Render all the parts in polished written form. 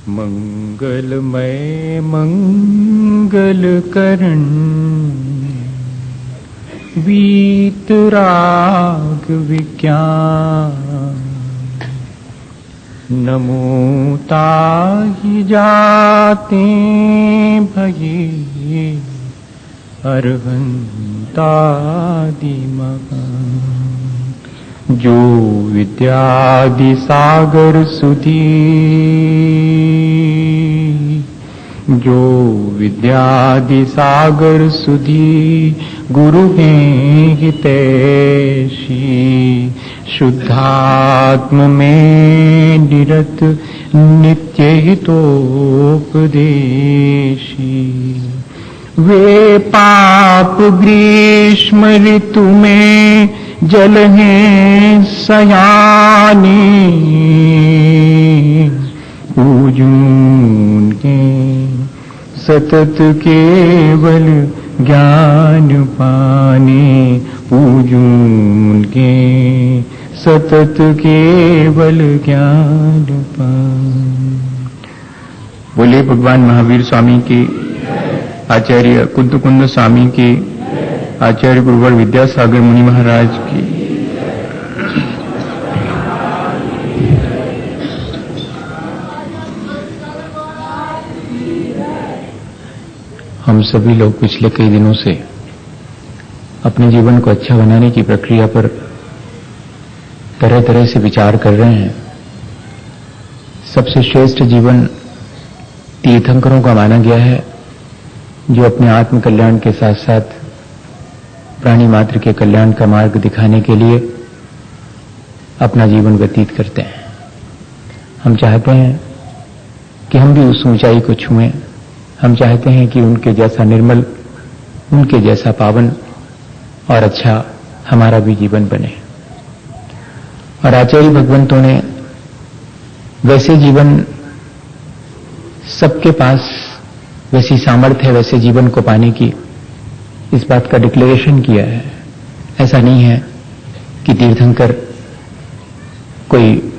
मंगलमय मंगलकरण वीतराग विज्ञान नमो ताहि जाते भये अरहंतादि महान जो विद्यादि सागर सुधी जो विद्यादि सागर सुधी गुरु हैं हितैषी शुद्धात्म में निरत नित्य हितोपदेशी वे पाप ग्रीष्म ऋतु में जल हैं सयाने पूजून के सतत केवल ज्ञान पाने पूजून के सतत केवल ज्ञान पाने। बोले भगवान महावीर स्वामी के, आचार्य कुंद स्वामी के, आचार्य गुरुवर विद्यासागर मुनि महाराज की। हम सभी लोग पिछले कई दिनों से अपने जीवन को अच्छा बनाने की प्रक्रिया पर तरह तरह से विचार कर रहे हैं। सबसे श्रेष्ठ जीवन तीर्थंकरों का माना गया है, जो अपने आत्म कल्याण के साथ साथ प्राणी मात्र के कल्याण का मार्ग दिखाने के लिए अपना जीवन व्यतीत करते हैं। हम चाहते हैं कि हम भी उस ऊंचाई को छुएं। हम चाहते हैं कि उनके जैसा निर्मल, उनके जैसा पावन और अच्छा हमारा भी जीवन बने। और आचार्य भगवंतों ने वैसे जीवन, सबके पास वैसी सामर्थ्य है वैसे जीवन को पाने की, इस बात का डिक्लेरेशन किया है। ऐसा नहीं है कि तीर्थंकर कोई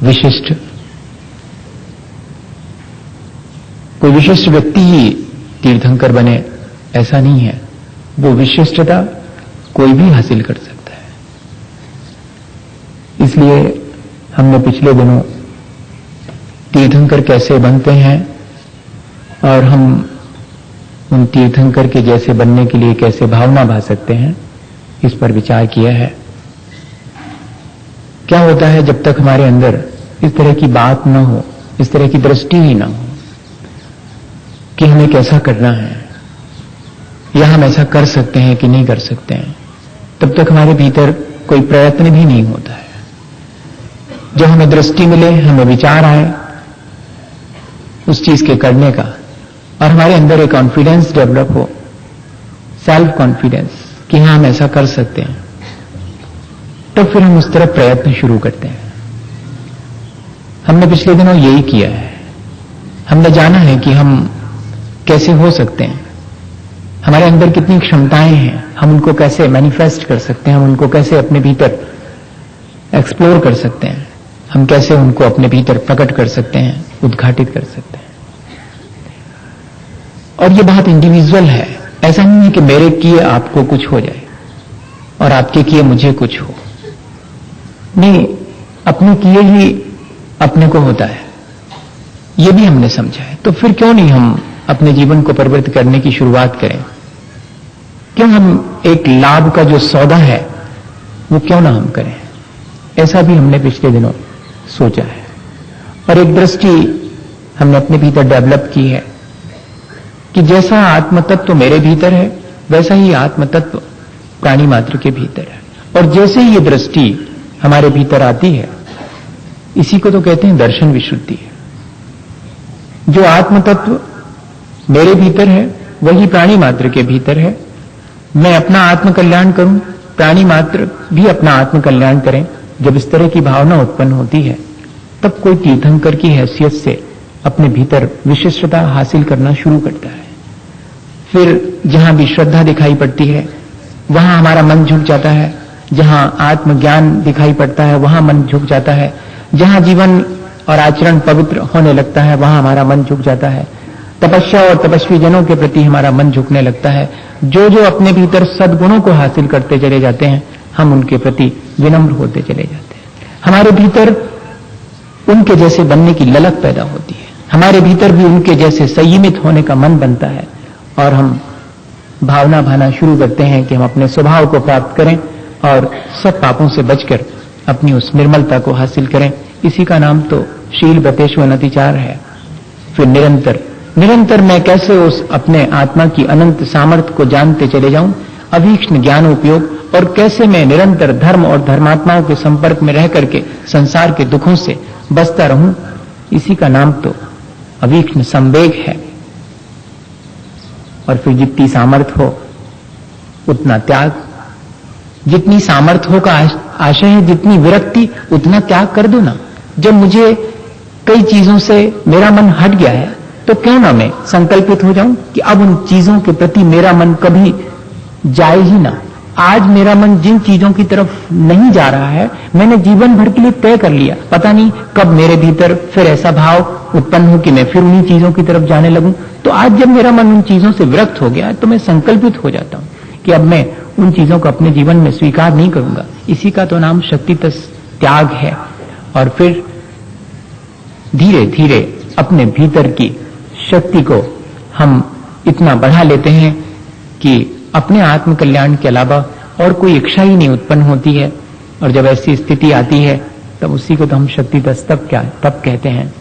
विशिष्ट व्यक्ति ही तीर्थंकर बने, ऐसा नहीं है। वो विशिष्टता कोई भी हासिल कर सकता है। इसलिए हमने पिछले दिनों तीर्थंकर कैसे बनते हैं और हम उन तीर्थंकर के जैसे बनने के लिए कैसे भावना भा सकते हैं, इस पर विचार किया है। क्या होता है जब तक हमारे अंदर इस तरह की बात न हो, इस तरह की दृष्टि ही न हो कि हमें कैसा करना है या हम ऐसा कर सकते हैं कि नहीं कर सकते हैं, तब तक हमारे भीतर कोई प्रयत्न भी नहीं होता है। जब हमें दृष्टि मिले, हमें विचार आए उस चीज के करने का, और हमारे अंदर एक कॉन्फिडेंस डेवलप हो, सेल्फ कॉन्फिडेंस कि हाँ हम ऐसा कर सकते हैं, तो फिर हम उस तरफ प्रयत्न शुरू करते हैं। हमने पिछले दिनों यही किया है। हमने जाना है कि हम कैसे हो सकते हैं, हमारे अंदर कितनी क्षमताएं हैं, हम उनको कैसे मैनिफेस्ट कर सकते हैं, हम उनको कैसे अपने भीतर एक्सप्लोर कर सकते हैं, हम कैसे उनको अपने भीतर प्रकट कर सकते हैं, उद्घाटित कर सकते हैं। और ये बात इंडिविजुअल है। ऐसा नहीं है कि मेरे किए आपको कुछ हो जाए और आपके किए मुझे कुछ हो। नहीं, अपने किए ही अपने को होता है, ये भी हमने समझा है। तो फिर क्यों नहीं हम अपने जीवन को परिवर्तित करने की शुरुआत करें? क्यों हम एक लाभ का जो सौदा है वो क्यों ना हम करें? ऐसा भी हमने पिछले दिनों सोचा है। और एक दृष्टि हमने अपने भीतर डेवलप की है कि जैसा आत्मतत्व मेरे भीतर है, वैसा ही आत्मतत्व प्राणी मात्र के भीतर है। और जैसे ही ये दृष्टि हमारे भीतर आती है, इसी को तो कहते हैं दर्शन विशुद्धि। जो आत्मतत्व मेरे भीतर है वही प्राणी मात्र के भीतर है। मैं अपना आत्म कल्याण करूं, प्राणी मात्र भी अपना आत्म कल्याण करें। जब इस तरह की भावना उत्पन्न होती है, तब कोई तीर्थंकर की हैसियत से अपने भीतर विशिष्टता हासिल करना शुरू करता है। फिर जहां भी श्रद्धा दिखाई पड़ती है, वहां हमारा मन झुक जाता है। जहां आत्मज्ञान दिखाई पड़ता है, वहां मन झुक जाता है। जहां जीवन और आचरण पवित्र होने लगता है, वहां हमारा मन झुक जाता है। तपस्या और तपस्वी जनों के प्रति हमारा मन झुकने लगता है। जो जो अपने भीतर सद्गुणों को हासिल करते चले जाते हैं, हम उनके प्रति विनम्र होते चले जाते हैं। हमारे भीतर उनके जैसे बनने की ललक पैदा होती है, हमारे भीतर भी उनके जैसे संयमित होने का मन बनता है, और हम भावना भाना शुरू करते हैं कि हम अपने स्वभाव को प्राप्त करें और सब पापों से बचकर अपनी उस निर्मलता को हासिल करें। इसी का नाम तो शील ब्रतेश्वर नतिचार है। फिर निरंतर निरंतर मैं कैसे उस अपने आत्मा की अनंत सामर्थ्य को जानते चले जाऊं, अभीक्ष्ण ज्ञान उपयोग, और कैसे मैं निरंतर धर्म और धर्मात्माओं के संपर्क में रह करके संसार के दुखों से बचता रहूं। इसी का नाम तो अभीक्ष्ण संवेग है। और फिर जितनी सामर्थ्य हो उतना त्याग, जितनी सामर्थ्य हो का आशय है, जितनी विरक्ति उतना त्याग कर दो ना। जब मुझे कई चीजों से मेरा मन हट गया है, तो क्यों ना मैं संकल्पित हो जाऊं कि अब उन चीजों के प्रति मेरा मन कभी जाए ही ना। आज मेरा मन जिन चीजों की तरफ नहीं जा रहा है, मैंने जीवन भर के लिए तय कर लिया, पता नहीं कब मेरे भीतर फिर ऐसा भाव उत्पन्न हो कि मैं फिर उन्हीं चीजों की तरफ जाने लगूं। तो आज जब मेरा मन उन चीजों से विरक्त हो गया, तो मैं संकल्पित हो जाता हूं कि अब मैं उन चीजों को अपने जीवन में स्वीकार नहीं करूंगा। इसी का तो नाम शक्तितः त्याग है। और फिर धीरे धीरे अपने भीतर की शक्ति को हम इतना बढ़ा लेते हैं कि अपने आत्म कल्याण के अलावा और कोई इच्छा ही नहीं उत्पन्न होती है। और जब ऐसी स्थिति आती है, तब उसी को तो हम शक्तितः तप कहते हैं।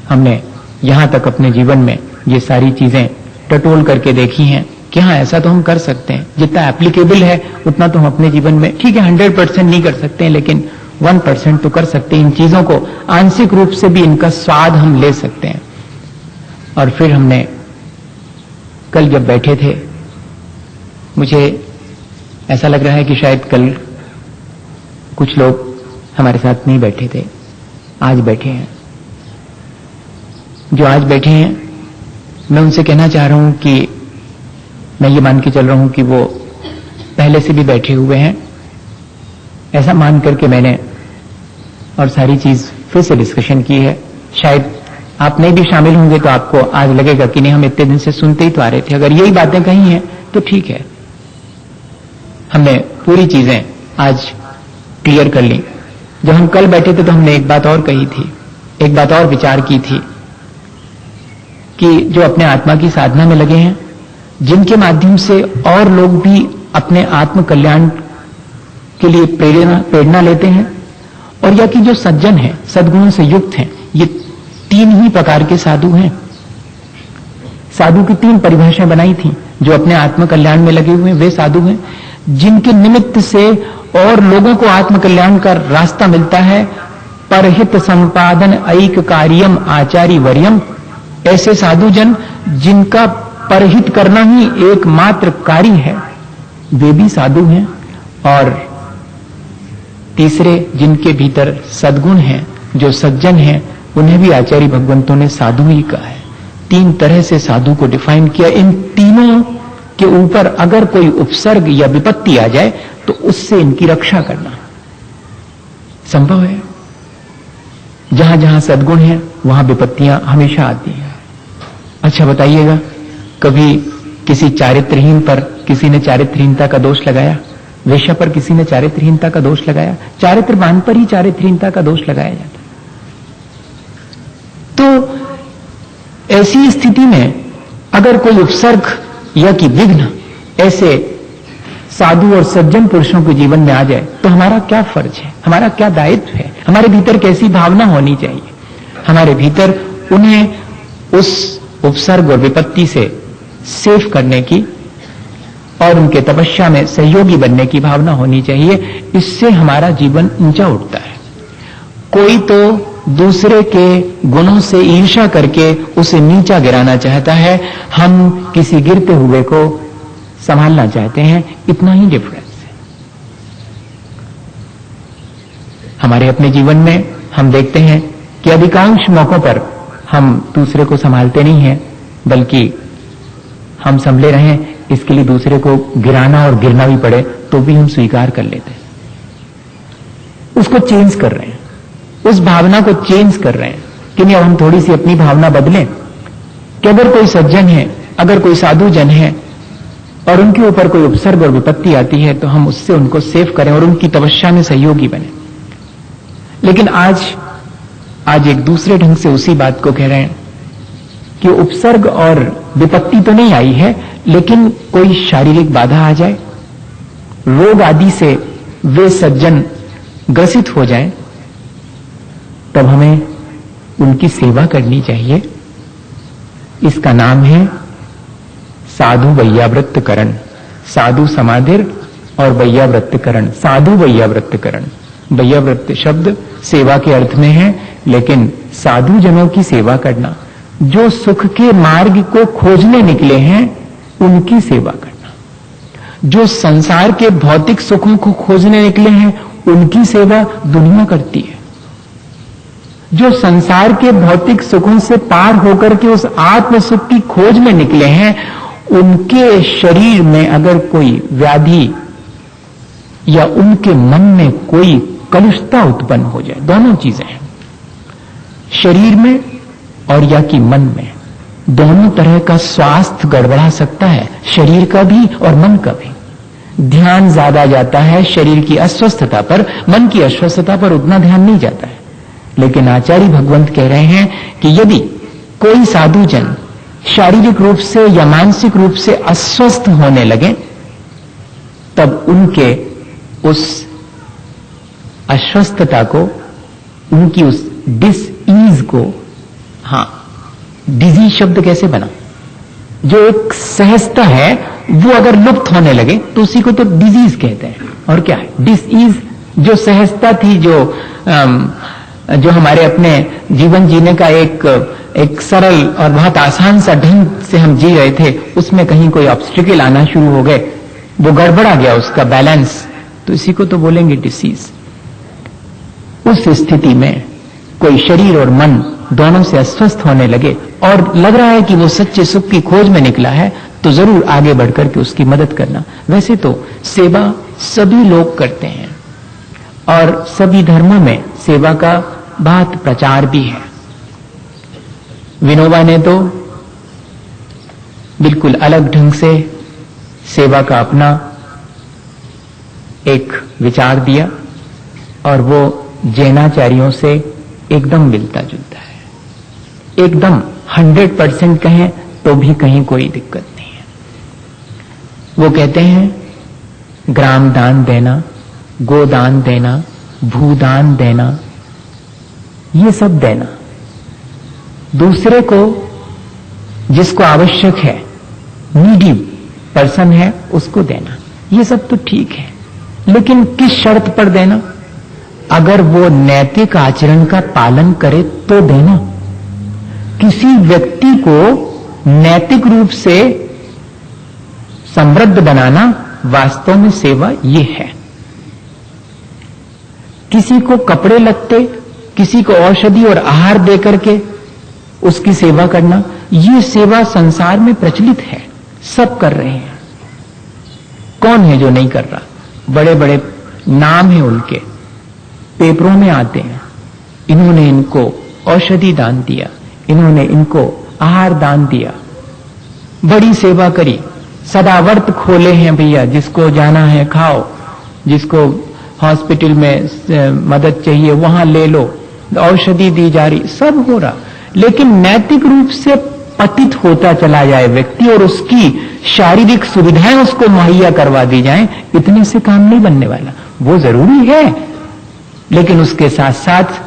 हमने यहां तक अपने जीवन में ये सारी चीजें टटोल करके देखी हैं कि हाँ, ऐसा तो हम कर सकते हैं। जितना एप्लीकेबल है उतना तो हम अपने जीवन में, ठीक है 100% नहीं कर सकते हैं, लेकिन 1% तो कर सकते हैं। इन चीजों को आंशिक रूप से भी इनका स्वाद हम ले सकते हैं। और फिर हमने कल जब बैठे थे, मुझे ऐसा लग रहा है कि शायद कल कुछ लोग हमारे साथ नहीं बैठे थे, आज बैठे हैं। जो आज बैठे हैं, मैं उनसे कहना चाह रहा हूं कि मैं ये मान के चल रहा हूं कि वो पहले से भी बैठे हुए हैं। ऐसा मान करके मैंने और सारी चीज फिर से डिस्कशन की है। शायद आप नहीं भी शामिल होंगे तो आपको आज लगेगा कि नहीं, हम इतने दिन से सुनते ही तो आ रहे थे। अगर यही बातें कही हैं तो ठीक है, हमने पूरी चीजें आज क्लियर कर ली। जब हम कल बैठे थे तो हमने एक बात और कही थी, एक बात और विचार की थी कि जो अपने आत्मा की साधना में लगे हैं, जिनके माध्यम से और लोग भी अपने आत्म कल्याण के लिए प्रेरणा लेते हैं, और या कि जो सज्जन हैं, सद्गुणों से युक्त हैं, ये तीन ही प्रकार के साधु हैं। साधु की तीन परिभाषाएं बनाई थी। जो अपने आत्म कल्याण में लगे हुए हैं वे साधु हैं, जिनके निमित्त से और लोगों को आत्म कल्याण का रास्ता मिलता है। परहित संपादन ऐक कार्यम आचार्य वर्यम, ऐसे साधु जन जिनका परहित करना ही एकमात्र कार्य है, वे भी साधु हैं। और तीसरे, जिनके भीतर सद्गुण हैं, जो सज्जन हैं, उन्हें भी आचार्य भगवंतों ने साधु ही कहा है। तीन तरह से साधु को डिफाइन किया। इन तीनों के ऊपर अगर कोई उपसर्ग या विपत्ति आ जाए तो उससे इनकी रक्षा करना संभव है। जहां जहां सद्गुण है वहां विपत्तियां हमेशा आती हैं। अच्छा बताइएगा, कभी किसी चारित्रहीन पर किसी ने चारित्रहीनता का दोष लगाया? वेश्या पर किसी ने चारित्रहीनता का दोष लगाया? चारित्रवान पर ही चारित्रहीनता का दोष लगाया जाता। तो ऐसी स्थिति में अगर कोई उपसर्ग या कि विघ्न ऐसे साधु और सज्जन पुरुषों के जीवन में आ जाए तो हमारा क्या फर्ज है, हमारा क्या दायित्व है, हमारे भीतर कैसी भावना होनी चाहिए? हमारे भीतर उन्हें उस उपसर्ग और विपत्ति से सेव करने की और उनके तपस्या में सहयोगी बनने की भावना होनी चाहिए। इससे हमारा जीवन ऊंचा उठता है। कोई तो दूसरे के गुणों से ईर्ष्या करके उसे नीचा गिराना चाहता है, हम किसी गिरते हुए को संभालना चाहते हैं। इतना ही डिफरेंस है। हमारे अपने जीवन में हम देखते हैं कि अधिकांश मौकों पर हम दूसरे को संभालते नहीं हैं, बल्कि हम संभले रहें, इसके लिए दूसरे को गिराना और गिरना भी पड़े तो भी हम स्वीकार कर लेते हैं। उसको चेंज कर रहे हैं। उस भावना को चेंज कर रहे हैं कि नहीं, अब हम थोड़ी सी अपनी भावना बदलें कि अगर कोई सज्जन है, अगर कोई साधु जन है और उनके ऊपर कोई उपसर्ग और विपत्ति आती है तो हम उससे उनको सेव करें और उनकी तपस्या में सहयोगी बने। लेकिन आज एक दूसरे ढंग से उसी बात को कह रहे हैं कि उपसर्ग और विपत्ति तो नहीं आई है, लेकिन कोई शारीरिक बाधा आ जाए, रोग आदि से वे सज्जन ग्रसित हो जाएं, तब हमें उनकी सेवा करनी चाहिए। इसका नाम है साधु वैयावृत्तकरण। साधु समाधिर और वैयावृत्तकरण, साधु वैयावृत्तकरण। वैयावृत्त शब्द सेवा के अर्थ में है, लेकिन साधु जनों की सेवा करना, जो सुख के मार्ग को खोजने निकले हैं उनकी सेवा करना, जो संसार के भौतिक सुखों को खोजने निकले हैं उनकी सेवा दुनिया करती है। जो संसार के भौतिक सुखों से पार होकर के उस आत्म सुख की खोज में निकले हैं, उनके शरीर में अगर कोई व्याधि या उनके मन में कोई कलुषता उत्पन्न हो जाए, दोनों चीजें हैं, शरीर में और या कि मन में, दोनों तरह का स्वास्थ्य गड़बड़ा सकता है, शरीर का भी और मन का भी। ध्यान ज्यादा जाता है शरीर की अस्वस्थता पर, मन की अस्वस्थता पर उतना ध्यान नहीं जाता है। लेकिन आचार्य भगवंत कह रहे हैं कि यदि कोई साधु जन शारीरिक रूप से या मानसिक रूप से अस्वस्थ होने लगे, तब उनके उस अस्वस्थता को, उनकी उस डिसईज को, हाँ, डिजीज शब्द कैसे बना, जो एक सहजता है वो अगर लुप्त होने लगे तो उसी को तो डिजीज कहते हैं। और क्या है डिसईज? जो सहजता थी, जो हमारे अपने जीवन जीने का एक सरल और बहुत आसान सा ढंग से हम जी रहे थे, उसमें कहीं कोई ऑब्स्टिकल आना शुरू हो गए, वो गड़बड़ा गया उसका बैलेंस, तो इसी को तो बोलेंगे डिसीज। उस स्थिति में कोई शरीर और मन दोनों से अस्वस्थ होने लगे और लग रहा है कि वो सच्चे सुख की खोज में निकला है, तो जरूर आगे बढ़कर के उसकी मदद करना। वैसे तो सेवा सभी लोग करते हैं और सभी धर्मों में सेवा का बहुत प्रचार भी है। विनोबा ने तो बिल्कुल अलग ढंग से सेवा का अपना एक विचार दिया और वो जैनाचार्यों से एकदम मिलता जुलता है, एकदम 100% कहें तो भी कहीं कोई दिक्कत नहीं है। वो कहते हैं ग्राम दान देना, गोदान देना, भूदान देना, ये सब देना, दूसरे को जिसको आवश्यक है, नीडी पर्सन है, उसको देना, ये सब तो ठीक है, लेकिन किस शर्त पर देना? अगर वो नैतिक आचरण का पालन करे तो देना। किसी व्यक्ति को नैतिक रूप से समृद्ध बनाना वास्तव में सेवा ये है। किसी को कपड़े लत्ते, किसी को औषधि और आहार देकर के उसकी सेवा करना, ये सेवा संसार में प्रचलित है, सब कर रहे हैं। कौन है जो नहीं कर रहा? बड़े बड़े नाम हैं उनके, पेपरों में आते हैं, इन्होंने इनको औषधि दान दिया, इन्होंने इनको आहार दान दिया, बड़ी सेवा करी, सदावर्त खोले हैं भैया, जिसको जाना है खाओ, जिसको हॉस्पिटल में मदद चाहिए वहां ले लो, औषधि दी जा रही, सब हो रहा। लेकिन नैतिक रूप से पतित होता चला जाए व्यक्ति और उसकी शारीरिक सुविधाएं उसको मुहैया करवा दी जाएं, इतने से काम नहीं बनने वाला। वो जरूरी है, लेकिन उसके साथ साथ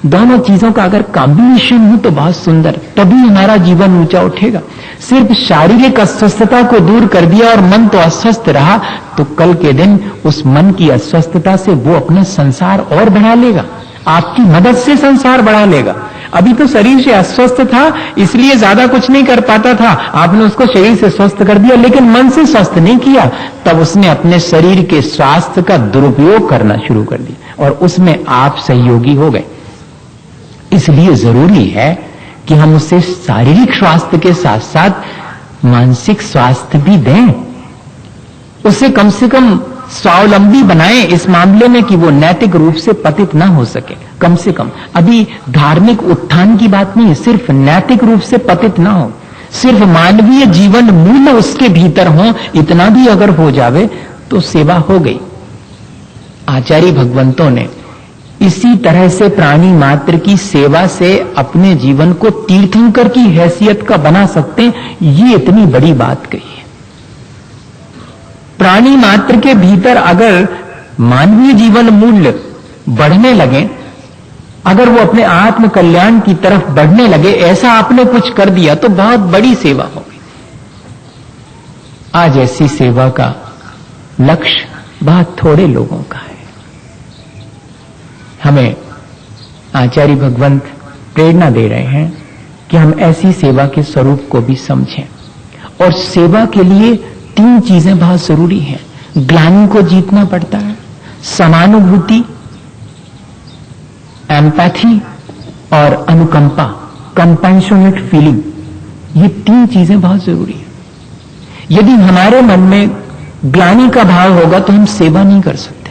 दोनों चीजों का अगर कॉम्बिनेशन हो तो बहुत सुंदर, तभी हमारा जीवन ऊंचा उठेगा। सिर्फ शारीरिक अस्वस्थता को दूर कर दिया और मन तो अस्वस्थ रहा, तो कल के दिन उस मन की अस्वस्थता से वो अपना संसार और बढ़ा लेगा, आपकी मदद से संसार बढ़ा लेगा। अभी तो शरीर से अस्वस्थ था, इसलिए ज्यादा कुछ नहीं कर पाता था, आपने उसको शरीर से स्वस्थ कर दिया, लेकिन मन से स्वस्थ नहीं किया, तब उसने अपने शरीर के स्वास्थ्य का दुरुपयोग करना शुरू कर दिया और उसमें आप सहयोगी हो गए। इसलिए जरूरी है कि हम उसे शारीरिक स्वास्थ्य के साथ साथ मानसिक स्वास्थ्य भी दें, उसे कम से कम स्वावलंबी बनाएं इस मामले में कि वो नैतिक रूप से पतित ना हो सके, कम से कम। अभी धार्मिक उत्थान की बात नहीं है, सिर्फ नैतिक रूप से पतित ना हो, सिर्फ मानवीय जीवन मूल्य उसके भीतर हो, इतना भी अगर हो जावे तो सेवा हो गई। आचार्य भगवंतों ने इसी तरह से प्राणी मात्र की सेवा से अपने जीवन को तीर्थंकर की हैसियत का बना सकते हैं, ये इतनी बड़ी बात कही है। प्राणी मात्र के भीतर अगर मानवीय जीवन मूल्य बढ़ने लगे, अगर वो अपने आत्म कल्याण की तरफ बढ़ने लगे, ऐसा आपने कुछ कर दिया तो बहुत बड़ी सेवा होगी। आज ऐसी सेवा का लक्ष्य बहुत थोड़े लोगों का है। हमें आचार्य भगवंत प्रेरणा दे रहे हैं कि हम ऐसी सेवा के स्वरूप को भी समझें। और सेवा के लिए 3 चीजें बहुत जरूरी हैं। ग्लानि को जीतना पड़ता है, समानुभूति, एम्पैथी और अनुकंपा, कंपैशनेट फीलिंग, ये 3 चीजें बहुत जरूरी है। यदि हमारे मन में ग्लानि का भाव होगा तो हम सेवा नहीं कर सकते।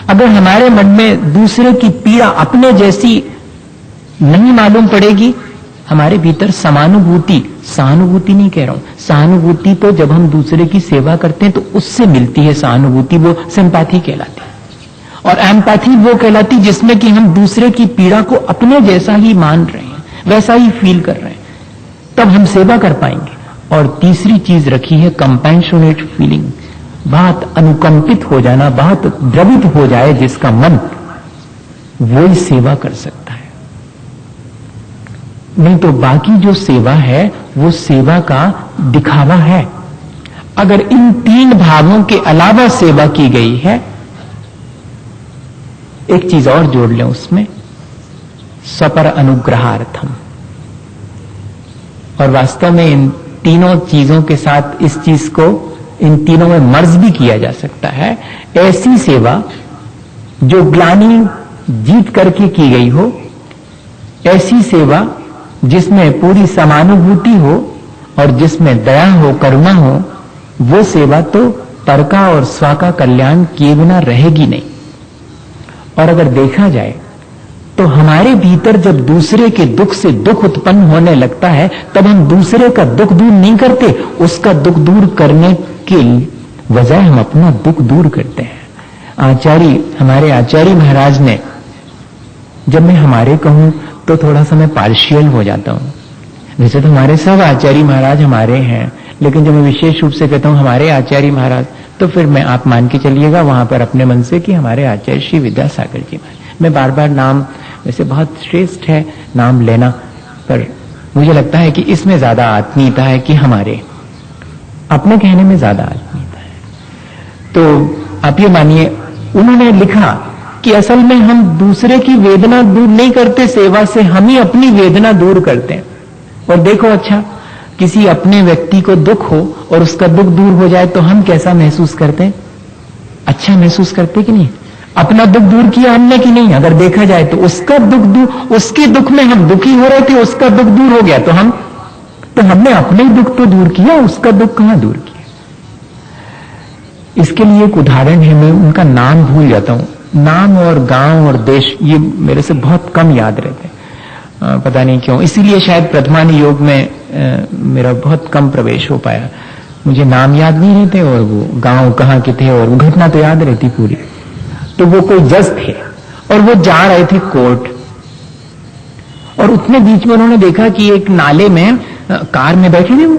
अगर हमारे मन में दूसरे की पीड़ा अपने जैसी नहीं मालूम पड़ेगी, हमारे भीतर समानुभूति, सहानुभूति नहीं कह रहा हूं, सहानुभूति तो जब हम दूसरे की सेवा करते हैं तो उससे मिलती है सहानुभूति, वो सिंपैथी कहलाती है। और एम्पैथी वो कहलाती जिसमें कि हम दूसरे की पीड़ा को अपने जैसा ही मान रहे हैं, वैसा ही फील कर रहे हैं, तब हम सेवा कर पाएंगे। और तीसरी चीज रखी है कंपैशनेट फीलिंग, बहुत अनुकंपित हो जाना, बहुत द्रवित हो जाए जिसका मन, वो ही सेवा कर सकता है। नहीं तो बाकी जो सेवा है वो सेवा का दिखावा है। अगर इन 3 भावों के अलावा सेवा की गई है, एक चीज और जोड़ लें उसमें, सपर अनुग्रहार्थम। और वास्तव में इन तीनों चीजों के साथ इस चीज को इन तीनों में मर्ज भी किया जा सकता है। ऐसी सेवा जो ग्लानि जीत करके की गई हो, ऐसी सेवा जिसमें पूरी समानुभूति हो और जिसमें दया हो, करुणा हो, वो सेवा तो पर का और स्व का कल्याण किए बिना रहेगी नहीं। और अगर देखा जाए तो हमारे भीतर जब दूसरे के दुख से दुख उत्पन्न होने लगता है, तब हम दूसरे का दुख दूर नहीं करते, उसका दुख दूर करने के बजाय हम अपना दुख दूर करते हैं। हमारे आचार्य महाराज ने, जब मैं हमारे कहूं तो थोड़ा सा मैं पार्शियल हो जाता हूं, वैसे तो हमारे सब आचार्य महाराज हमारे हैं, लेकिन जब मैं विशेष रूप से कहता हूं हमारे आचार्य महाराज, तो फिर मैं, आप मान के चलिएगा वहां पर अपने मन से कि हमारे आचार्य श्री विद्यासागर जी महाराज। मैं बार बार नाम, वैसे बहुत श्रेष्ठ है नाम लेना, पर मुझे लगता है कि इसमें ज्यादा आत्मीयता है कि हमारे, अपने कहने में ज्यादा आत्मीयता है। तो आप ये मानिए, उन्होंने लिखा कि असल में हम दूसरे की वेदना दूर नहीं करते सेवा से, हम ही अपनी वेदना दूर करते हैं। और देखो, अच्छा, किसी अपने व्यक्ति को दुख हो और उसका दुख दूर हो जाए तो हम कैसा महसूस करते हैं? अच्छा महसूस करते कि नहीं? अपना दुख दूर किया हमने कि नहीं? अगर देखा जाए तो उसका दुख दूर, उसके दुख में हम दुखी हो रहे थे, उसका दुख दूर हो गया तो हमने अपने दुख तो दूर किया, उसका दुख कहां दूर किया? इसके लिए एक उदाहरण है, मैं उनका नाम भूल जाता हूं, नाम और गांव और देश ये मेरे से बहुत कम याद रहते हैं, पता नहीं क्यों, इसीलिए शायद प्रथमान योग में मेरा बहुत कम प्रवेश हो पाया। मुझे नाम याद नहीं रहते और वो गांव कहाँ के थे और वो घटना तो याद रहती पूरी। तो वो कोई जज थे और वो जा रहे थे कोर्ट, और उतने बीच में उन्होंने देखा कि एक नाले में, कार में बैठे थे वो,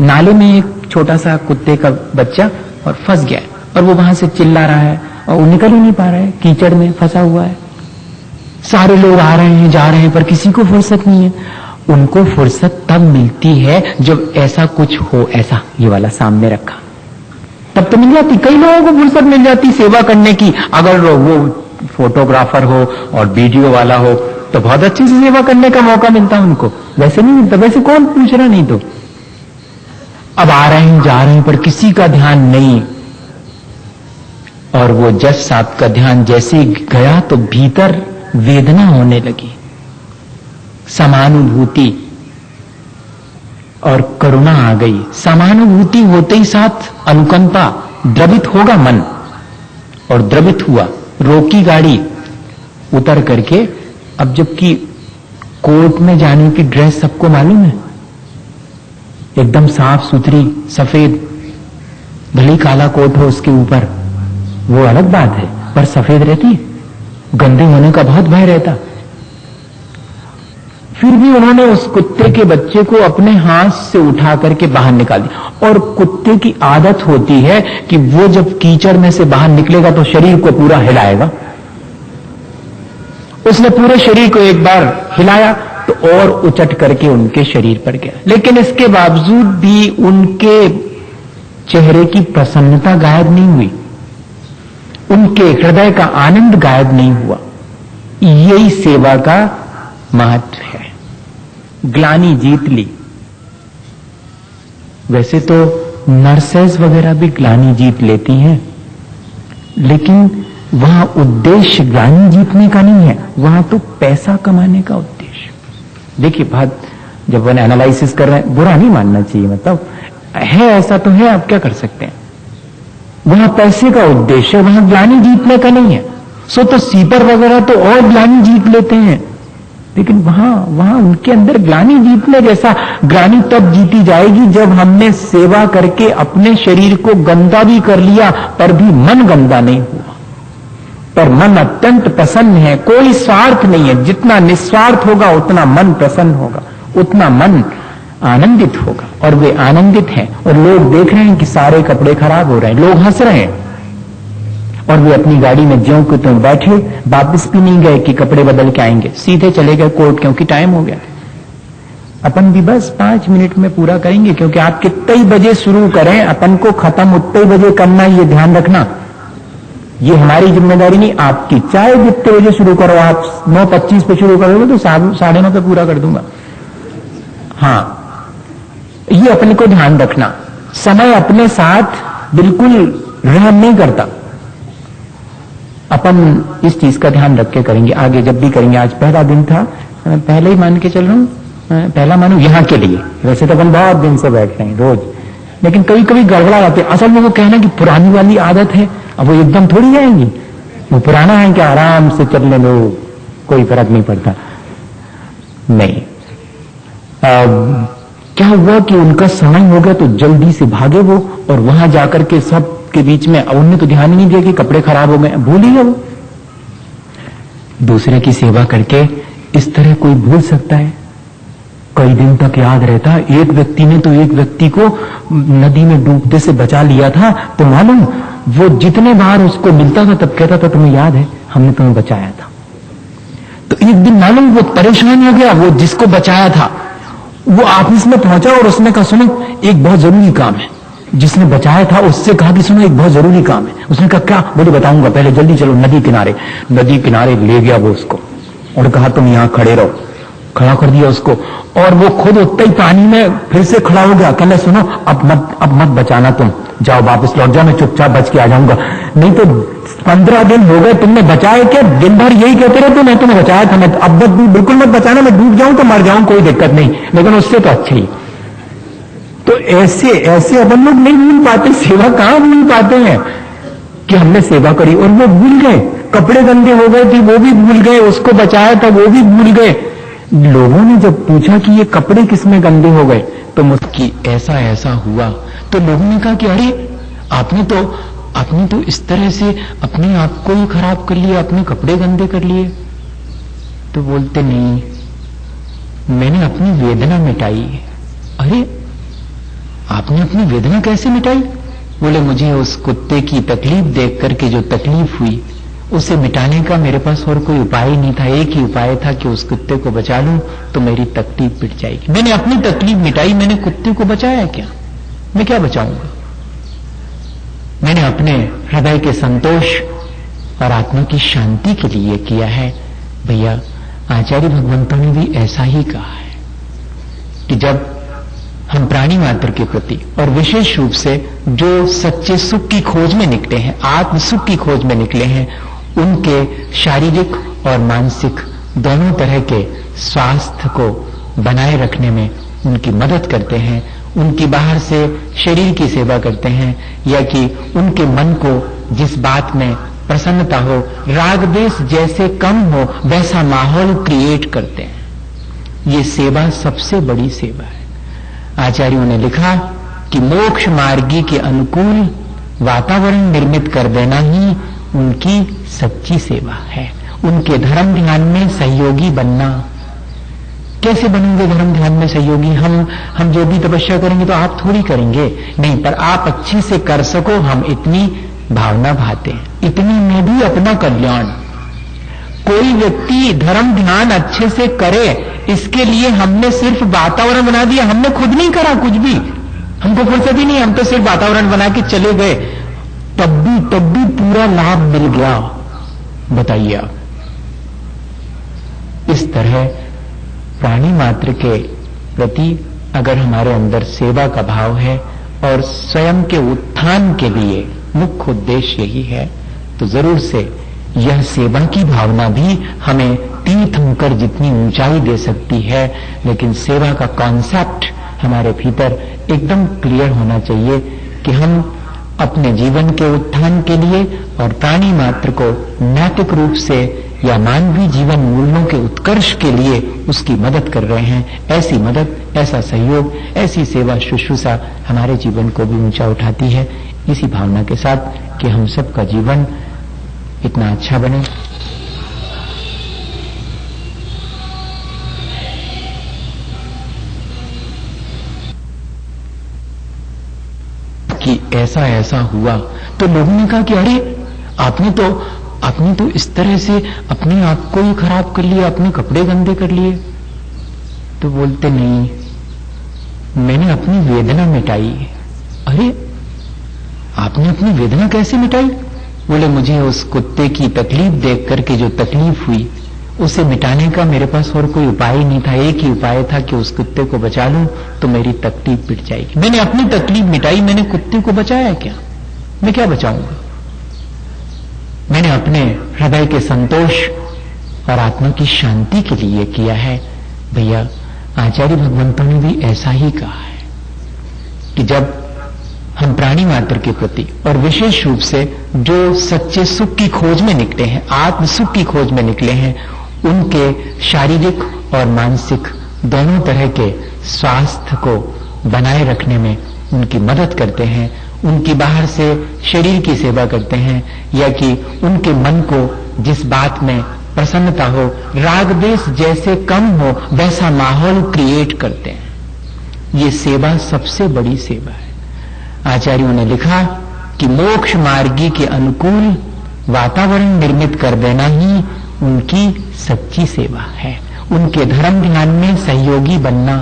नाले में एक छोटा सा कुत्ते का बच्चा और फंस गया, और वो वहां से चिल्ला रहा है और वो निकल ही नहीं पा रहा है, कीचड़ में फंसा हुआ है। सारे लोग आ रहे हैं, जा रहे हैं, पर किसी को फुर्सत नहीं है। उनको फुर्सत तब मिलती है जब ऐसा कुछ हो, ऐसा ये वाला सामने रखा, तब तो मिल जाती। कई लोगों को फुर्सत मिल जाती सेवा करने की, अगर वो फोटोग्राफर हो और वीडियो वाला हो तो बहुत अच्छी से सेवा करने का मौका मिलता उनको, वैसे नहीं मिलता। वैसे कौन पूछ रहा, नहीं तो अब आ रहे हैं, जा रहे हैं, पर किसी का ध्यान नहीं। और वो जज साहब का ध्यान जैसे गया तो भीतर वेदना होने लगी, समानुभूति और करुणा आ गई। समानुभूति होते ही साथ अनुकंपा, द्रवित होगा मन, और द्रवित हुआ, रोकी गाड़ी, उतर करके अब जबकि कोर्ट में जाने की ड्रेस सबको मालूम है, एकदम साफ सुथरी सफेद, भले काला कोट हो उसके ऊपर, वो अलग बात है, पर सफेद रहती है, गंदे होने का बहुत भय रहता। फिर भी उन्होंने उस कुत्ते के बच्चे को अपने हाथ से उठा करके बाहर निकाल दिया। और कुत्ते की आदत होती है कि वो जब कीचड़ में से बाहर निकलेगा तो शरीर को पूरा हिलाएगा। उसने पूरे शरीर को एक बार हिलाया तो और उचट करके उनके शरीर पर गया। लेकिन इसके बावजूद भी उनके चेहरे की प्रसन्नता गायब नहीं हुई, उनके हृदय का आनंद गायब नहीं हुआ। यही सेवा का महत्व है। ग्लानि जीत ली। वैसे तो नर्सेज वगैरह भी ग्लानि जीत लेती हैं, लेकिन वहां उद्देश्य ग्लानि जीतने का नहीं है, वहां तो पैसा कमाने का उद्देश्य। देखिए बात जब वन एनालिसिस कर रहे हैं, बुरा नहीं मानना चाहिए, मतलब है ऐसा तो है, आप क्या कर सकते हैं। वहां पैसे का उद्देश्य है, वहां ग्लानि जीतने का नहीं है। सो तो सीपर वगैरह तो और ग्लानि जीत लेते हैं, लेकिन वहां उनके अंदर ग्लानि जीतने जैसा, ग्लानि तब जीती जाएगी जब हमने सेवा करके अपने शरीर को गंदा भी कर लिया पर भी मन गंदा नहीं हुआ, पर मन अत्यंत प्रसन्न है, कोई स्वार्थ नहीं है। जितना निस्वार्थ होगा उतना मन प्रसन्न होगा, उतना मन आनंदित होगा। और वे आनंदित हैं और लोग देख रहे हैं कि सारे कपड़े खराब हो रहे हैं, लोग हंस रहे हैं, और वे अपनी गाड़ी में ज्यों कि त्यों बैठे, वापस भी नहीं गए कि कपड़े बदल के आएंगे, सीधे चले गए कोर्ट, क्योंकि टाइम हो गया। अपन भी बस 5 मिनट में पूरा करेंगे, क्योंकि आप कितने ही बजे शुरू करें, अपन को खत्म उतने बजे करना, ये ध्यान रखना। ये हमारी जिम्मेदारी नहीं, आपकी। चाहे जितने बजे शुरू करो, आप 9:25 पे शुरू करोगे तो 9:30 पे पूरा कर दूंगा। हाँ, ये अपने को ध्यान रखना। समय अपने साथ बिल्कुल रहम नहीं करता। अपन इस चीज का ध्यान रख के करेंगे, आगे जब भी करेंगे। आज पहला दिन था, पहले ही मान के चल रहा हूं, पहला मानो यहां के लिए। वैसे तो अपन बहुत दिन से बैठ रहे हैं रोज, लेकिन कभी कभी गड़बड़ा जाते हैं। असल में वो कहना कि पुरानी वाली आदत है, अब वो एकदम थोड़ी जाएंगी। वो पुराना है कि आराम से चलने लो, कोई फर्क नहीं पड़ता। नहीं, क्या हुआ कि उनका समय हो गया तो जल्दी से भागे वो, और वहां जाकर के सब के बीच में उन्होंने तो ध्यान ही नहीं दिया कि कपड़े खराब हो गए, भूल ही गए वो। दूसरे की सेवा करके इस तरह कोई भूल सकता है? कई दिन तक याद रहता है। एक व्यक्ति ने तो एक व्यक्ति को नदी में डूबते से बचा लिया था, तो मालूम वो जितने बार उसको मिलता था तब कहता था तुम्हें याद है हमने तुम्हें बचाया था। तो एक दिन मालूम वो परेशान हो गया, वो जिसको बचाया था, वो ऑफिस में पहुंचा और उसने कहा सुनो एक बहुत जरूरी काम है। जिसने बचाया था उससे कहा कि सुनो एक बहुत जरूरी काम है। उसने कहा क्या? बोले बताऊंगा, पहले जल्दी चलो नदी किनारे। नदी किनारे ले गया वो उसको और कहा तुम यहां खड़े रहो। खड़ा कर दिया उसको, और वो खुद उतना ही पानी में फिर से खड़ा हो गया। कहने सुनो अब मत बचाना, तुम जाओ वापस लौट जाओ, मैं चुपचाप बच के आ जाऊंगा। नहीं तो 15 दिन हो गए तुमने बचाए क्या? दिन भर यही कहते रहे मैं तुम्हें बचाया था, मैं अब बिल्कुल मत बचाना, मैं डूब जाऊं तो मर जाऊं कोई दिक्कत नहीं, लेकिन उससे तो अच्छे ही। तो ऐसे अपन लोग नहीं भूल पाते, सेवा कहां भूल पाते हैं कि हमने सेवा करी और वो भूल गए। कपड़े गंदे हो गए थे वो भी भूल गए, उसको बचाया था वो भी भूल गए। लोगों ने जब पूछा कि ये कपड़े किसमें गंदे हो गए तो मुझकी ऐसा हुआ, तो लोगों ने कहा कि अरे आपने तो इस तरह से अपने आप को ही खराब कर लिया, अपने कपड़े गंदे कर लिए। तो बोलते नहीं, मैंने अपनी वेदना मिटाई। अरे आपने अपनी वेदना कैसे मिटाई? बोले मुझे उस कुत्ते की तकलीफ देख करके जो तकलीफ हुई उसे मिटाने का मेरे पास और कोई उपाय ही नहीं था। एक ही उपाय था कि उस कुत्ते को बचा लूं तो मेरी तकलीफ मिट जाएगी। मैंने अपनी तकलीफ मिटाई, मैंने कुत्ते को बचाया क्या? मैं क्या बचाऊंगा? मैंने अपने हृदय के संतोष और आत्मा की शांति के लिए किया है। भैया आचार्य भगवंतों ने भी ऐसा ही कहा है कि जब हम प्राणी मात्र के प्रति और विशेष रूप से जो सच्चे सुख की खोज में निकले हैं, आत्म सुख की खोज में निकले हैं, उनके शारीरिक और मानसिक दोनों तरह के स्वास्थ्य को बनाए रखने में उनकी मदद करते हैं, उनकी बाहर से शरीर की सेवा करते हैं, या कि उनके मन को जिस बात में प्रसन्नता हो, राग द्वेष जैसे कम हो, वैसा माहौल क्रिएट करते हैं। ये सेवा सबसे बड़ी सेवा है। आचार्यों ने लिखा कि मोक्ष मार्गी के अनुकूल वातावरण निर्मित कर देना ही उनकी सच्ची सेवा है। उनके धर्म ध्यान में सहयोगी बनना। कैसे बनेंगे धर्म ध्यान में सहयोगी? हम जो भी तपस्या करेंगे तो आप थोड़ी करेंगे, नहीं, पर आप अच्छे से कर सको, हम इतनी भावना भाते हैं, इतनी में भी अपना कल्याण। कोई व्यक्ति धर्म ध्यान अच्छे से करे, इसके लिए हमने सिर्फ वातावरण बना दिया, हमने खुद नहीं करा कुछ भी, हमको फुर्सत ही नहीं, हम तो सिर्फ वातावरण बना के चले गए, तब भी पूरा लाभ मिल गया। बताइए आप। इस तरह प्राणी मात्र के प्रति अगर हमारे अंदर सेवा का भाव है और स्वयं के उत्थान के लिए मुख्य उद्देश्य यही है, तो जरूर से यह सेवा की भावना भी हमें तीर्थंकर जितनी ऊंचाई दे सकती है। लेकिन सेवा का कॉन्सेप्ट हमारे भीतर एकदम क्लियर होना चाहिए कि हम अपने जीवन के उत्थान के लिए और प्राणी मात्र को नैतिक रूप से या मानवीय जीवन मूल्यों के उत्कर्ष के लिए उसकी मदद कर रहे हैं। ऐसी मदद, ऐसा सहयोग, ऐसी सेवा शुश्रूषा हमारे जीवन को भी ऊंचा उठाती है। इसी भावना के साथ कि हम सबका जीवन इतना अच्छा बने। कि ऐसा ऐसा हुआ तो लोगों ने कहा कि अरे आपने तो इस तरह से अपने आप को ही खराब कर लिया, अपने कपड़े गंदे कर लिए। तो बोलते नहीं, मैंने अपनी वेदना मिटाई। अरे आपने अपनी वेदना कैसे मिटाई? बोले मुझे उस कुत्ते की तकलीफ देख करके जो तकलीफ हुई उसे मिटाने का मेरे पास और कोई उपाय ही नहीं था। एक ही उपाय था कि उस कुत्ते को बचा लूं तो मेरी तकलीफ मिट जाएगी। मैंने अपनी तकलीफ मिटाई, मैंने कुत्ते को बचाया क्या? मैं क्या बचाऊंगा? मैंने अपने हृदय के संतोष और आत्मा की शांति के लिए किया है। भैया आचार्य भगवंतों ने भी ऐसा ही कहा है कि जब हम प्राणी मात्र के प्रति और विशेष रूप से जो सच्चे सुख की खोज में निकले हैं, आत्म सुख की खोज में निकले हैं, उनके शारीरिक और मानसिक दोनों तरह के स्वास्थ्य को बनाए रखने में उनकी मदद करते हैं, उनकी बाहर से शरीर की सेवा करते हैं, या कि उनके मन को जिस बात में प्रसन्नता हो, राग द्वेष जैसे कम हो, वैसा माहौल क्रिएट करते हैं। ये सेवा सबसे बड़ी सेवा है। आचार्यों ने लिखा कि मोक्ष मार्गी के अनुकूल वातावरण निर्मित कर देना ही उनकी सच्ची सेवा है। उनके धर्म ध्यान में सहयोगी बनना।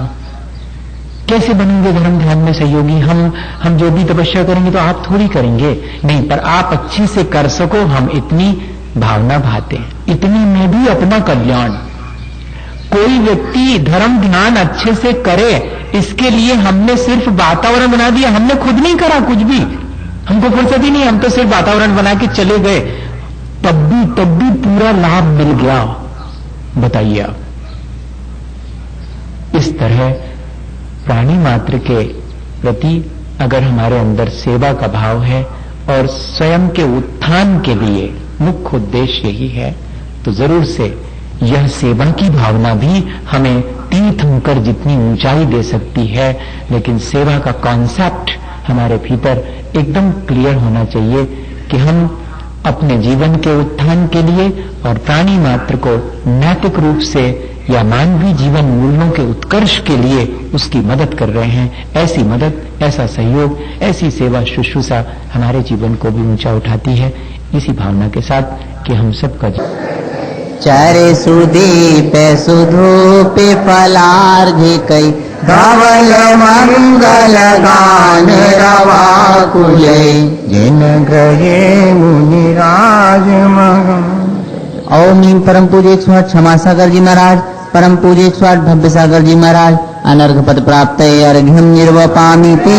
कैसे बनेंगे धर्म ध्यान में सहयोगी? हम जो भी तपस्या करेंगे तो आप थोड़ी करेंगे, नहीं, पर आप अच्छे से कर सको, हम इतनी भावना भाते हैं, इतनी में भी अपना कल्याण। कोई व्यक्ति धर्म ध्यान अच्छे से करे, इसके लिए हमने सिर्फ वातावरण बना दिया, हमने खुद नहीं करा कुछ भी, हमको फुर्सत ही नहीं, हम तो सिर्फ वातावरण बना के चले गए, तब भी पूरा लाभ मिल गया। बताइए आप। इस तरह प्राणी मात्र के प्रति अगर हमारे अंदर सेवा का भाव है और स्वयं के उत्थान के लिए मुख्य उद्देश्य यही है, तो जरूर से यह सेवा की भावना भी हमें तीर्थंकर जितनी ऊंचाई दे सकती है। लेकिन सेवा का कॉन्सेप्ट हमारे भीतर एकदम क्लियर होना चाहिए कि हम अपने जीवन के उत्थान के लिए और प्राणी मात्र को नैतिक रूप से या मानवीय जीवन मूल्यों के उत्कर्ष के लिए उसकी मदद कर रहे हैं। ऐसी मदद, ऐसा सहयोग, ऐसी सेवा शुश्रूषा हमारे जीवन को भी ऊंचा उठाती है। इसी भावना के साथ कि हम सबका चरे सुदीप सुधूप फलार्घिकै धवल मंगल गान रवा कुले जिन ग्रहे मुनिराज मगन। ओम परम पूज्य 108 क्षमा सागर जी महाराज, परम पूज्य 108 भव्य सागर जी महाराज, अनर्घ पद प्राप्त अर्घ्यम निर्वपामि ते।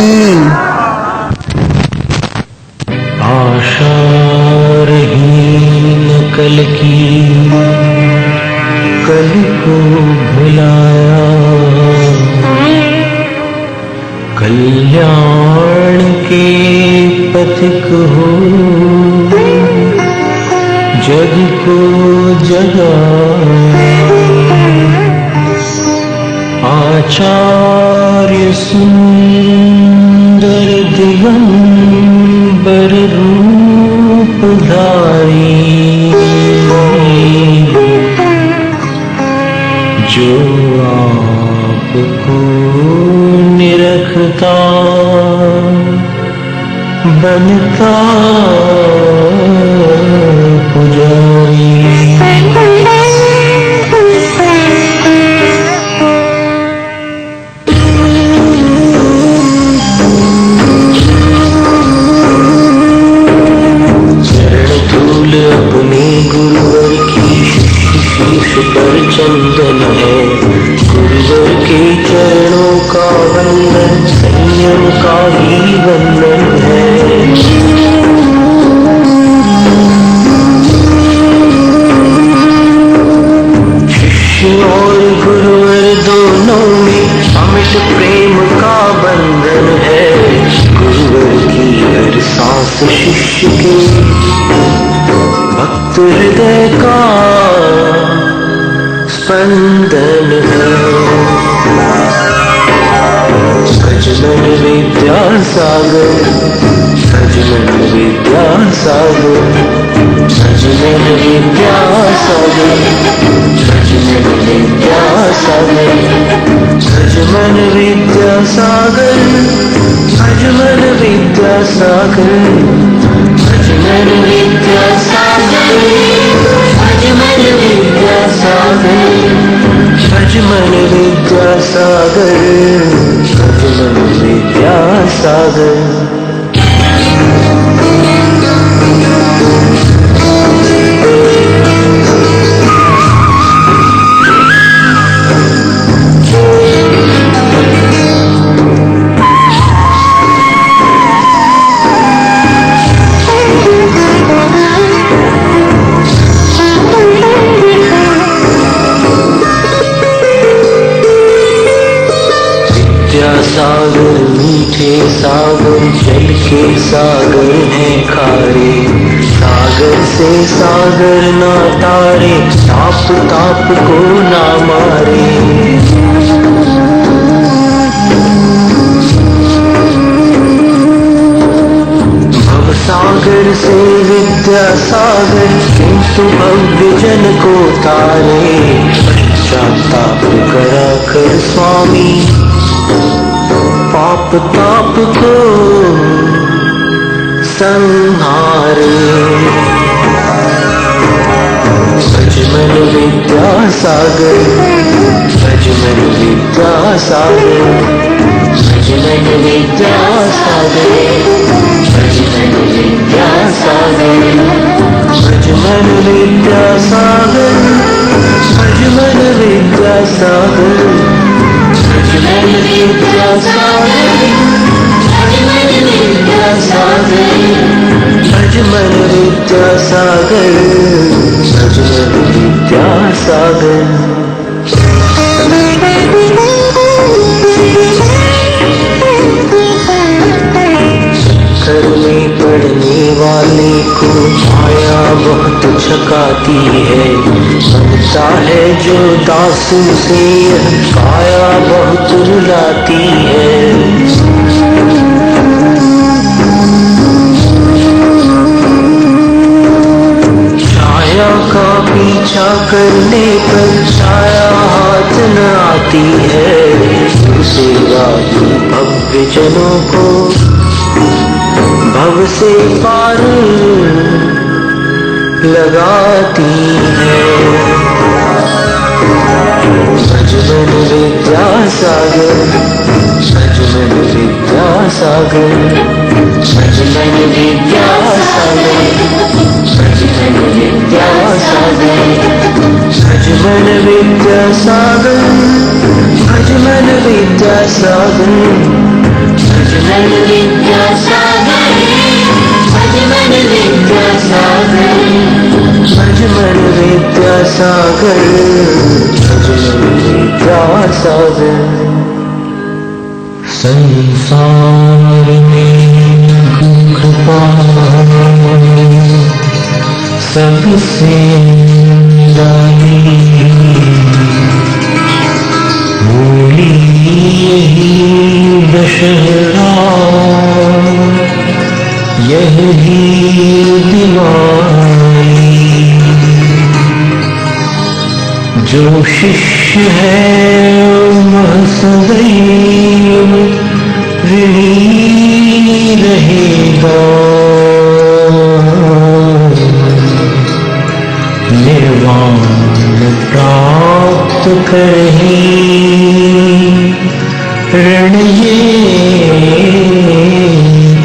आशारहीन कल की कल को भुलाया, कल्याण के पथिक हो जग को जगाया आचार्य सुंदर दिगंबर रूपधारी जो आपको निरखता बनता पुजारी। चरण धूल अपने गुरुवर की शीश पर चंदन है, गुरुवर के चरणों का वंदन संयम का ही वंदन है। शिष्य और गुरुवर दोनों में अमिट प्रेम का बंधन है, गुरुवर की हर सांस शिष्य के भक्त हृदय का स्पंदन है। सजमन विद्यासागर सजमन विद्यासागर सजमन विद्यासागर सजमन विद्यासागर सजमन विद्यासागर सजमन विद्यासागर सजमन विद्यासागर सजमन विद्यासागर सजमन विद्यासागर सजमन विद्यासागर। सागर मीठे सागर जल के सागर हैं खारे, सागर से सागर ना तारे ताप ताप को ना मारे। भव सागर से विद्या सागर किंतु भव्य जन को तारे, पश्चाताप करा कर स्वामी पाप ताप को संहारे। सजमन विद्यासागर सजमन विद्यासागर सजमन विद्यासागर सजमन विद्यासागर सजमन विद्यासागर सजमन विद्यासागर सजमन विद्यासागर सजमन विद्यासागर सजमन विद्यासागर सजमन विद्यासागर। घर में पढ़ने वाले को माया बहुत छकाती है, बनता है जो दासू से काया बहुत रुलाती है। छाया का पीछा करने पर छाया हाथ न आती है, सेवा भव्य जनों को भव से पार लगाती है। सजमन विद्यासागर सजमन विद्यासागर सजमन विद्यासागर सजमन विद्यासागर सजमन विद्यासागर सजमन विद्यासागर सजमन विद्यासागर सजमन विद्यासागर सजमन विद्यासागर सजमन विद्यासागर। संसार में कृपा सबसे दानी होली यही दशहरा यही दिवाली जो शिष्य है वह सदैव ऋणी रहेगा निर्वाण प्राप्त करे ऋण ये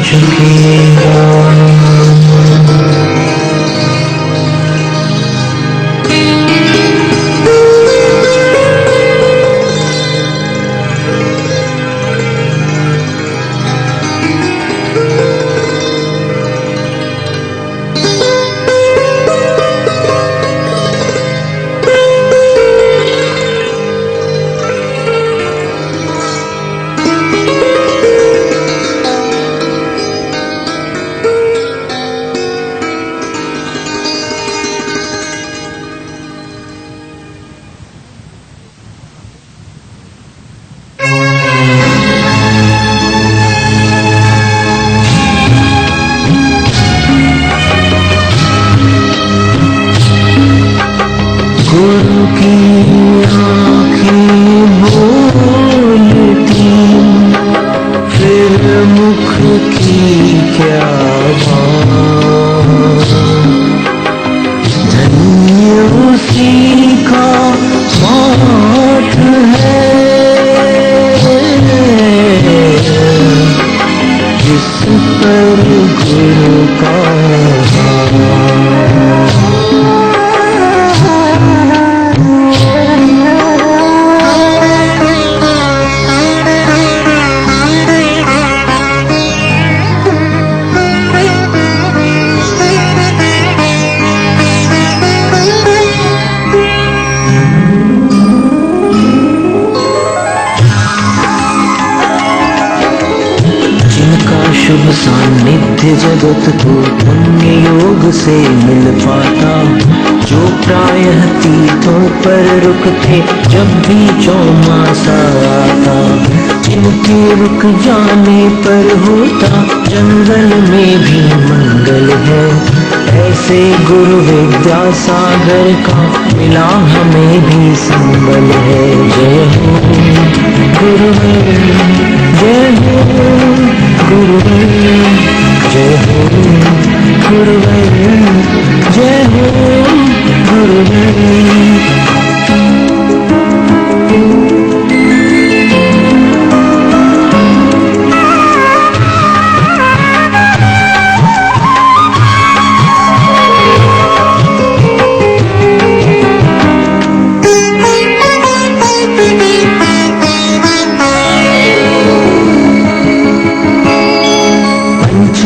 चुकेगा। गुरु की आँखें बोलती फिर मुख की क्या बात, धन्य उसी का पाठ है जिस पर गुरु का शुभ सान्निध्य जगत को पुण्य योग से मिल पाता, जो प्रायः तीर्थों पर रुकते जब भी चौमासा आता, जिनके रुक जाने पर होता जंगल में भी मंगल है, ऐसे गुरु विद्यासागर का मिला हमें भी संबल है। जय हो गुरुवर जय हो गुरुवर जय हो गुरुवर जय हो गुरुवर।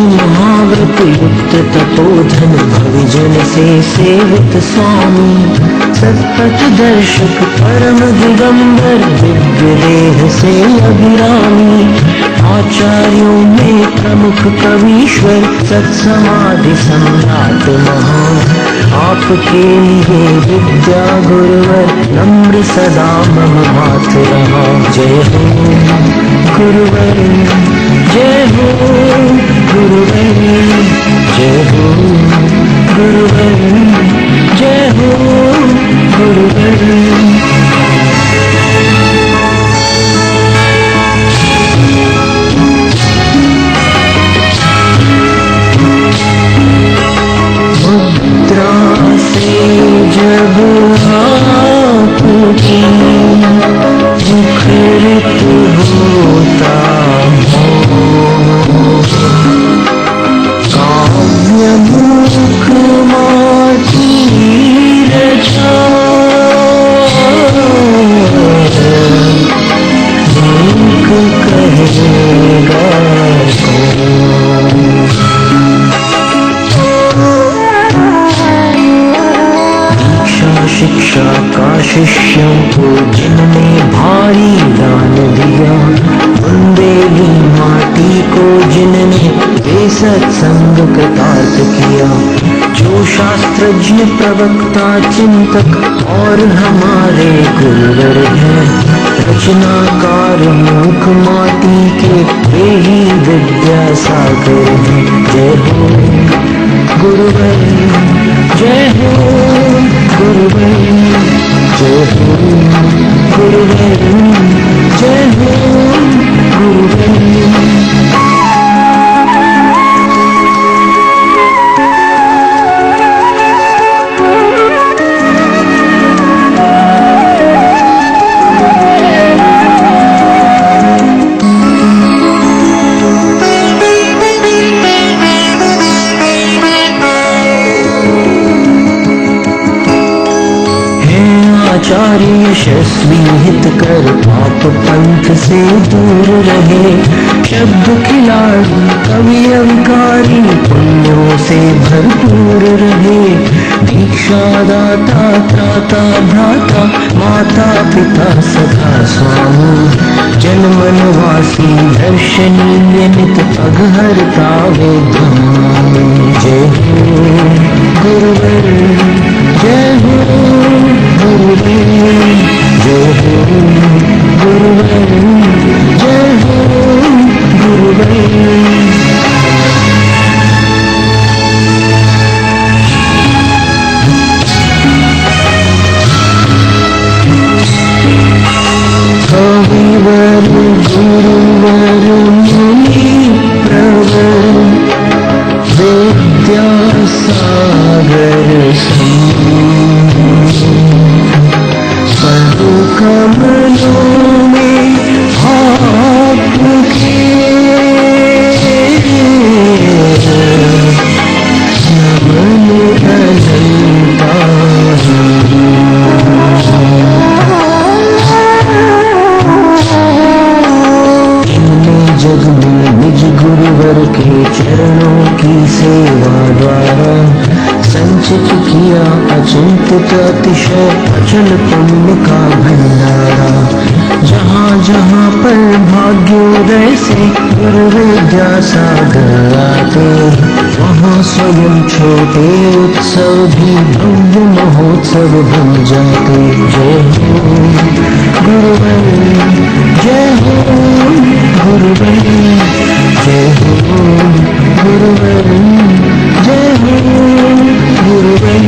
महाव्रत युक्त तपोधन भविजन से सेवित स्वामी, सत्पथ दर्शक परम दिगंबर दिव्य देह से अभिरामी, आचार्यों में प्रमुख कवीश्वर सत्समाधि सम्राट महान, आपके लिए विद्या गुरुवर नम्र सदा मम हाथ रहा। जय हो गुरुवर जय हो गुरुवर जय हो गुरुवर जय हो गुरुवर। मुद्रा से जब आपकी मुखरित होता काव्य मुख माटी रचा, एक कहेगा शिक्षा का शिष्यों को जिनने भारी दान दिया, बुंदेली माटी को जिनने बेसत्संग कृतार्थ किया, जो शास्त्रज्ञ प्रवक्ता चिंतक और हमारे गुरुवर हैं। रचनाकार मूक माटी के वे ही विद्यासागर हैं। जय हो गुरुवर, जय हो गुरुवर, जय हो गुरुवर, जय हो गुरुवर। आचार्य यशस्वी हित कर पाप पंथ से दूर रहे। शब्द खिलाड़ी कवि अविकारी पुण्यों से भरपूर रहे। दीक्षा दाता त्राता भ्राता माता पिता सखा स्वामी। जन्मनवासी दर्शनीय नित पग हरता वे धाम। जय हो गुरुवर, जय हो गुरुवर, जय हो गुरुवर, जय हो गुरुवर। कविवर गुरुवर मुनि प्रवर विद्यासागर कमलों में आपके नमन अनंता। जग में निज गुरुवर के चरणों की सेवा द्वारा संचित किया अचिंतित अतिशय अचल पुण्य का भंडारा। जहाँ जहाँ पर भाग्योदय से गुरु विद्यासागर आते, वहाँ स्वयं छोटे उत्सव भी भव्य महोत्सव बन जाते। जय हो गुरुवर, जय हो गुरुवर, जय हो गुरुवर, जय हो गुरुवर।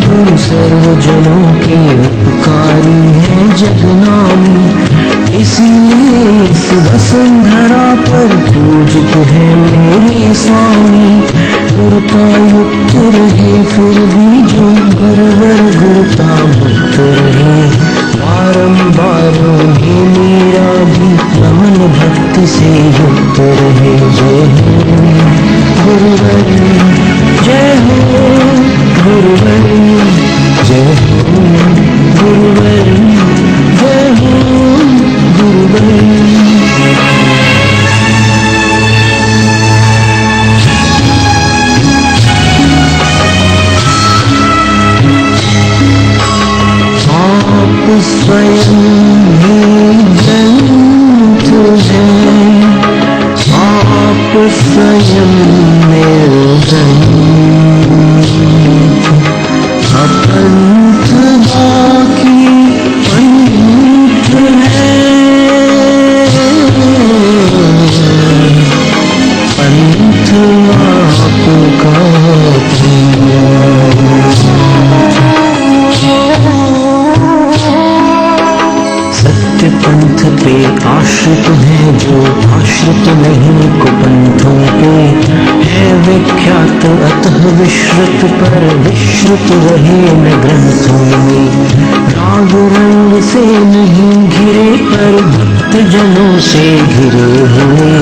गुरु सर्वजनों के उपकारी है जगनामी। इसीलिए इस वसुंधरा पर पूजित है मेरे स्वामी। गुरुता युक्त रहे फिर भी जो गुरुवर गुरुता मुक्त रहे। बारंबार उन्हें मेरा भी नमन भक्ति से युक्त रहे। जय हो गुरुवर, जय हो गुरुवर, जय हो गुरुवर, जय हो गुरुवर। आप स्वयं ही ग्रंथ हैं, आप स्वयं निर्धन। पंथ बाकी पंथ है, पंथ आपका सत्य पंथ पे आश्रित है जो आश्रित नहीं कुपंथों पे है विख्यात अतः विश्रुत पर विश्रुत रहे न ग्रंथों में। राग रंग से नहीं घिरे पर भक्त जनों से घिरे हुए।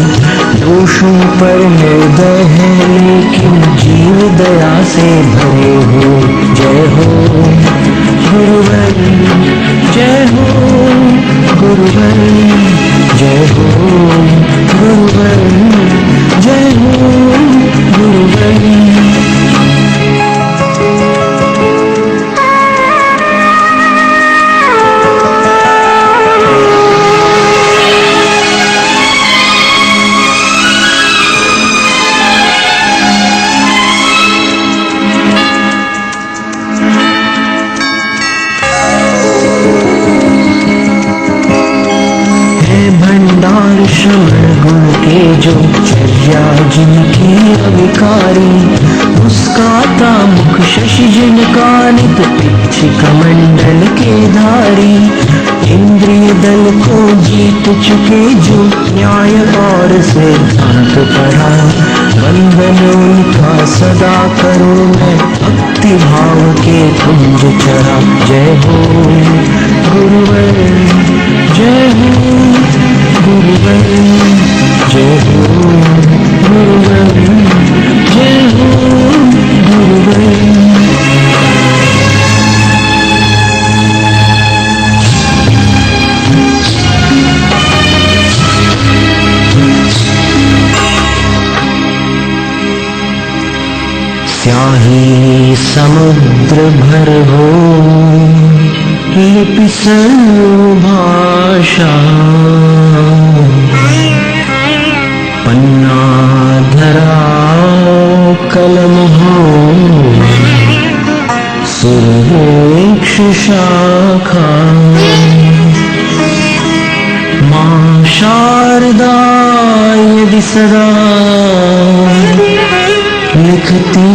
दोषों पर निर्दय है लेकिन जीव दया से भरे हुए। जय हो गुरुवर, जय हो गुरुवर जय हो गुरुवर जय हो गुरुवर। भंडार श्रवण गुण के जो चर्या जिनकी अविकारी, मुस्काता मुख शशि जिनका नित पीछे कमंडल के धारी, इंद्रिय दल को जीत चुके जो न्याय और सिद्धांत पढ़ा, वंदन उनका सदा करूं मैं भक्ति भाव के कुंज चढ़ा। जय हो गुरुवर जय हो गुरुवर जय हो गुरुवर जय हो गुरुवर। स्याही समुद्र भर हो लिपि भाषा, पन्ना धरा कलम हो सुरेक्ष शाखा, मां शारदा यदि सदा लिखती